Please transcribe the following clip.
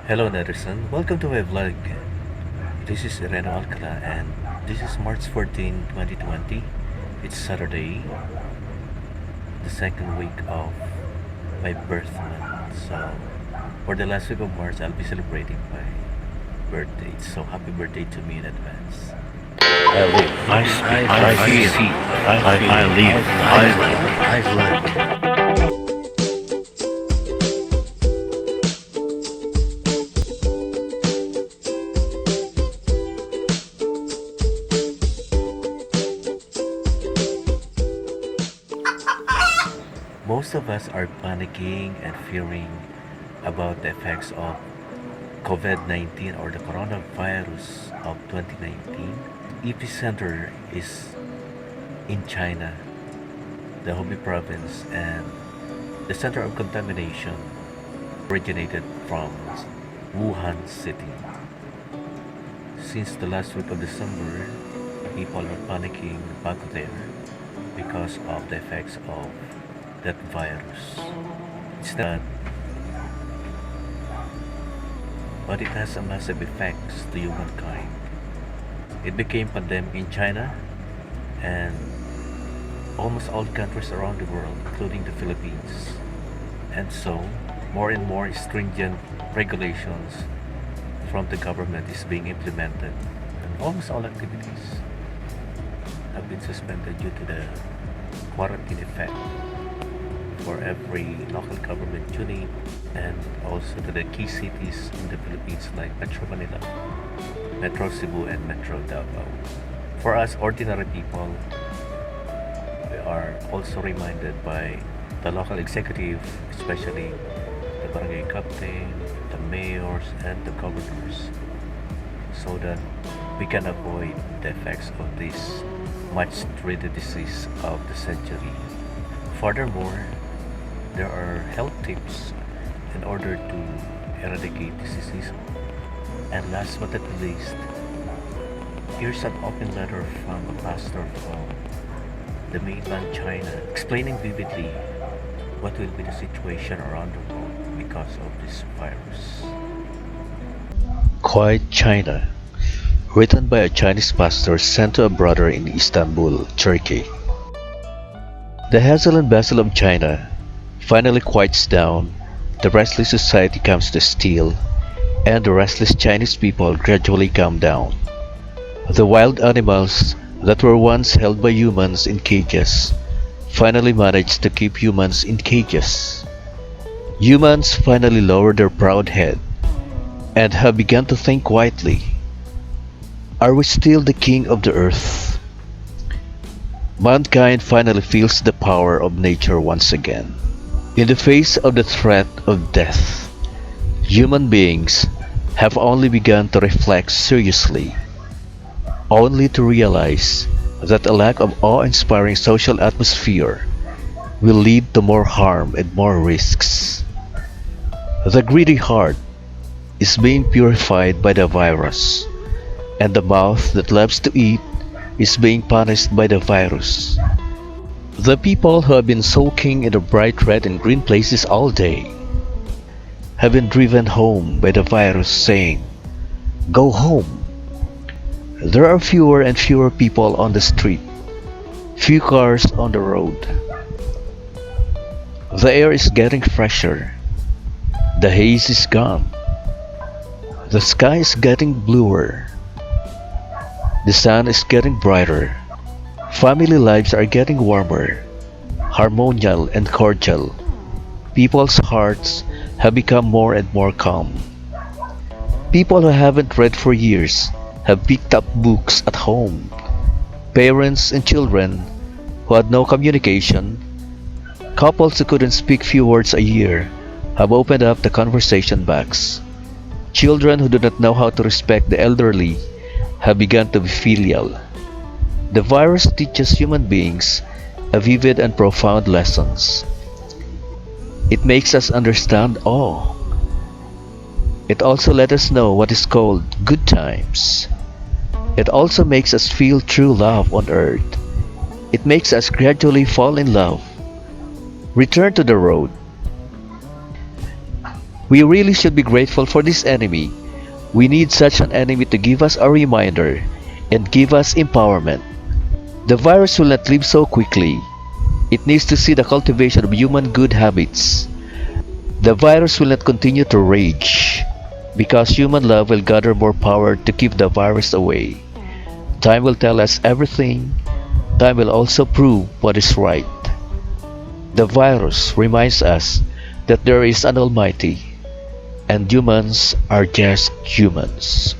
Hello netizen, welcome to my vlog. This is Reno Alcala and this is March 14, 2020. It's Saturday, the second week of my birth month. So for the last week of March, I'll be celebrating my birthday. So happy birthday to me in advance. I live, I speak, I feel, I live, I live. Most of us are panicking and fearing about the effects of COVID-19 or the coronavirus of 2019. Epicenter is in China, the Hubei province, and the center of contamination originated from Wuhan city. Since the last week of December, people are panicking back there because of the effects of that virus. It's not, but it has a massive effects to humankind. It became pandemic in China and almost all countries around the world, including the Philippines. And so, more and more stringent regulations from the government is being implemented, and almost all activities have been suspended due to the quarantine effect for every local government unit and also to the key cities in the Philippines like Metro Manila, Metro Cebu, and Metro Davao. For us ordinary people, we are also reminded by the local executive, especially the barangay captain, the mayors, and the governors, so that we can avoid the effects of this much dreaded disease of the century. Furthermore, there are health tips in order to eradicate this disease. And last but not least, here's an open letter from a pastor from the mainland China explaining vividly what will be the situation around the world because of this virus. Quiet China, written by a Chinese pastor sent to a brother in Istanbul, Turkey. The hustle and bustle of China finally quiets down, the restless society comes to still, and the restless Chinese people gradually calm down. The wild animals that were once held by humans in cages finally managed to keep humans in cages. Humans finally lowered their proud head and have begun to think quietly. Are we still the king of the earth? Mankind finally feels the power of nature once again. In the face of the threat of death, human beings have only begun to reflect seriously, only to realize that a lack of awe-inspiring social atmosphere will lead to more harm and more risks. The greedy heart is being purified by the virus, and the mouth that loves to eat is being punished by the virus. The people who have been soaking in the bright red and green places all day have been driven home by the virus saying, "Go home." There are fewer and fewer people on the street, few cars on the road. The air is getting fresher, the haze is gone, the sky is getting bluer, the sun is getting brighter. Family lives are getting warmer, harmonial and cordial. People's hearts have become more and more calm. People who haven't read for years have picked up books at home. Parents and children who had no communication, couples who couldn't speak few words a year, have opened up the conversation box. Children who do not know how to respect the elderly have begun to be filial. The virus teaches human beings a vivid and profound lessons. It makes us understand awe. It also let us know what is called good times. It also makes us feel true love on earth. It makes us gradually fall in love. Return to the road. We really should be grateful for this enemy. We need such an enemy to give us a reminder and give us empowerment. The virus will not live so quickly. It needs to see the cultivation of human good habits. The virus will not continue to rage because human love will gather more power to keep the virus away. Time will tell us everything. Time will also prove what is right. The virus reminds us that there is an Almighty, and humans are just humans.